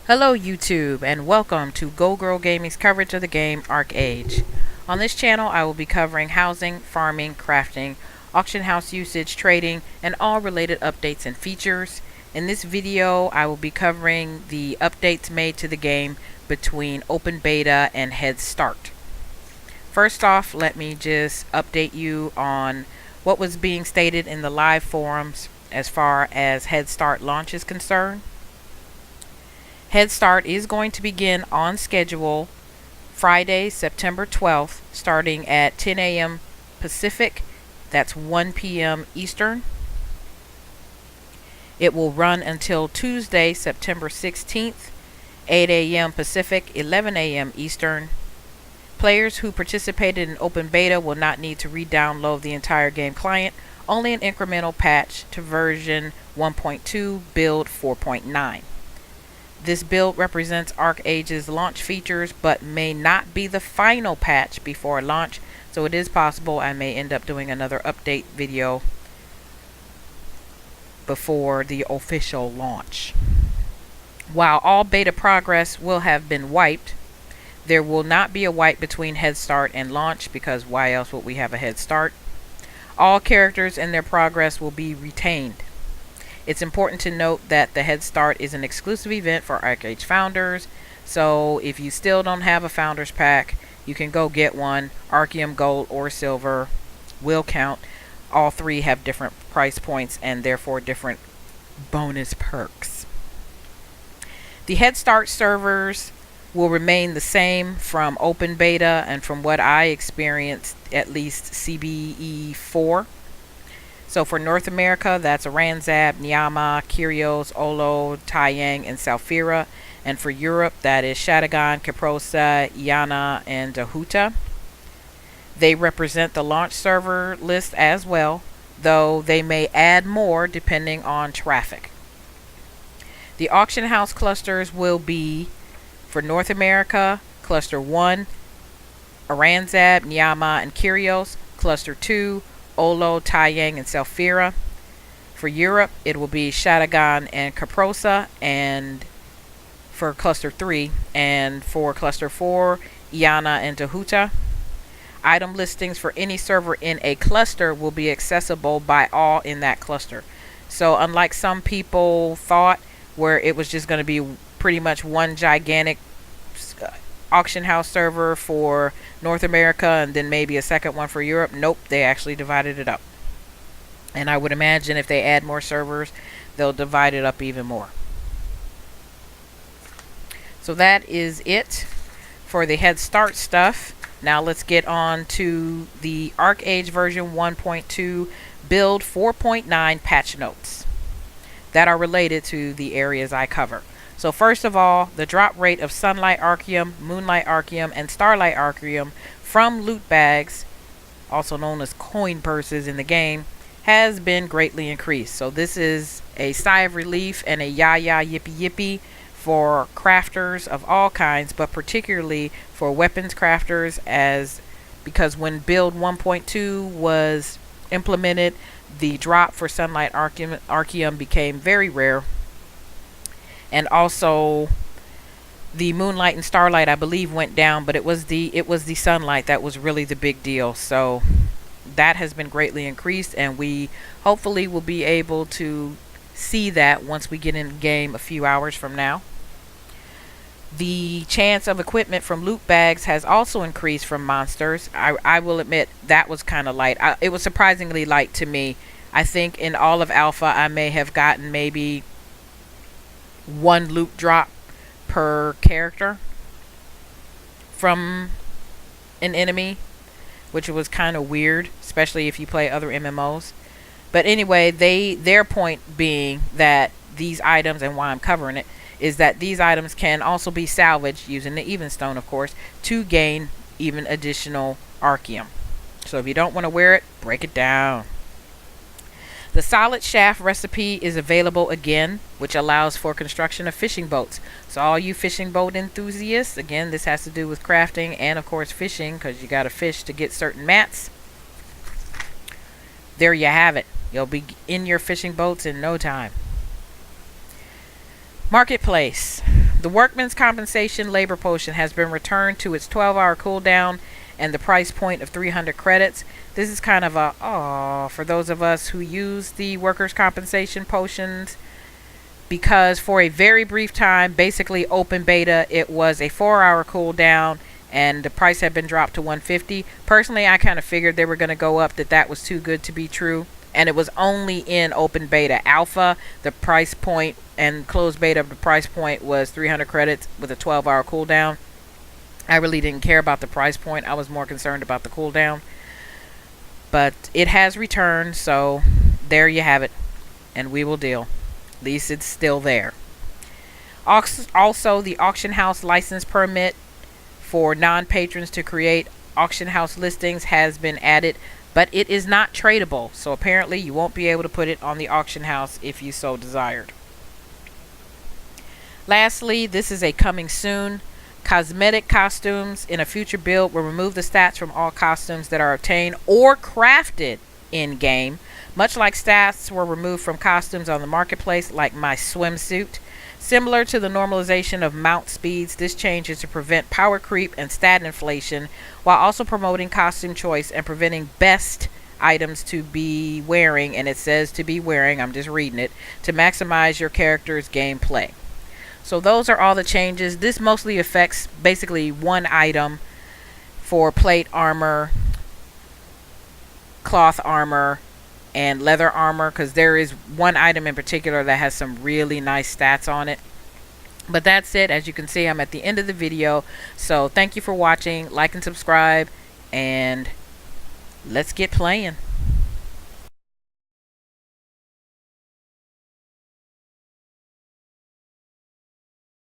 Hello YouTube and welcome to Go Girl Gaming's coverage of the game Arche. On this channel I will be covering housing, farming, crafting, auction house usage, trading, and all related updates and features. In this video I will be covering the updates made to the game between open beta and head start. First off, let me just update you on what was being stated in the live forums as far as head start launch is concerned. Head Start is going to begin on schedule Friday, September 12th, starting at 10 a.m. Pacific. That's 1 p.m. Eastern. It will run until Tuesday, September 16th, 8 a.m. Pacific, 11 a.m. Eastern. Players who participated in open beta will not need to re-download the entire game client, only an incremental patch to version 1.2 build 4.9. This build represents Arche's launch features but may not be the final patch before launch, so it is possible I may end up doing another update video before the official launch. While all beta progress will have been wiped, there will not be a wipe between head start and launch, because why else would we have a head start? All characters and their progress will be retained. It's important to note that the Head Start is an exclusive event for Arche founders, so if you still don't have a founders pack, you can go get one. Archeum Gold or Silver will count. All three have different price points and therefore different bonus perks. The Head Start servers will remain the same from open beta and from what I experienced, at least CBE 4. So for North America, that's Aranzab, Nyama, Kyrios, Olo, Taiyang, and Salfira. And for Europe, that is Shadagon, Caprosa, Iana, and Dahuta. They represent the launch server list as well, though they may add more depending on traffic. The auction house clusters will be, for North America, Cluster 1, Aranzab, Nyama, and Kyrios. Cluster 2, Olo, Taiyang, and Salfira. For Europe, it will be Shadagon and Caprosa, and for Cluster 3, and for Cluster 4, Iana and Dahuta. Item listings for any server in a cluster will be accessible by all in that cluster. So unlike some people thought, where it was just going to be pretty much one gigantic auction house server for North America and then maybe a second one for Europe. Nope, they actually divided it up. And I would imagine if they add more servers, they'll divide it up even more. So that is it for the Head Start stuff. Now let's get on to the Arche version 1.2 build 4.9 patch notes that are related to the areas I cover. So first of all, the drop rate of Sunlight Archeum, Moonlight Archeum, and Starlight Archeum from loot bags, also known as coin purses in the game, has been greatly increased. So this is a sigh of relief and a yah-yah yippee yippee for crafters of all kinds, but particularly for weapons crafters, because when build 1.2 was implemented, the drop for Sunlight Archeum became very rare. And also the Moonlight and Starlight, I believe, went down, but it was the Sunlight that was really the big deal. So that has been greatly increased, and we hopefully will be able to see that once we get in game a few hours from now. The chance of equipment from loot bags has also increased from monsters. I will admit that was kind of light. It was surprisingly light to me. I think in all of Alpha I may have gotten maybe one loot drop per character from an enemy, which was kind of weird, especially if you play other MMOs. But anyway, their point being that these items, and why I'm covering it, is that these items can also be salvaged using the even stone, of course, to gain even additional Archeum. So if you don't want to wear it, break it down. The solid shaft recipe is available again, which allows for construction of fishing boats. So all you fishing boat enthusiasts, again, this has to do with crafting and of course fishing, because you got to fish to get certain mats. There you have it. You'll be in your fishing boats in no time. Marketplace. The workman's compensation labor potion has been returned to its 12-hour cooldown and the price point of 300 credits. This is kind of a for those of us who use the workers' compensation potions, because for a very brief time, basically open beta, it was a 4-hour cooldown and the price had been dropped to 150. Personally, I kind of figured they were going to go up, that was too good to be true. And it was only in open beta. Alpha, the price point, and closed beta, the price point was 300 credits with a 12-hour cooldown. I really didn't care about the price point. I was more concerned about the cooldown. But it has returned, so there you have it. And we will deal. At least it's still there. Also, the auction house license permit for non-patrons to create auction house listings has been added, but it is not tradable, so apparently you won't be able to put it on the auction house if you so desired. Lastly, this is a coming soon. Cosmetic Costumes in a future build will remove the stats from all costumes that are obtained or crafted in-game, much like stats were removed from costumes on the marketplace, like my swimsuit. Similar to the normalization of mount speeds, this change is to prevent power creep and stat inflation, while also promoting costume choice and preventing best items to be wearing, and it says to be wearing, I'm just reading it, to maximize your character's gameplay. So those are all the changes. This mostly affects basically one item for plate armor, cloth armor, and leather armor, because there is one item in particular that has some really nice stats on it. But that's it. As you can see, I'm at the end of the video, so thank you for watching. Like and subscribe, and let's get playing.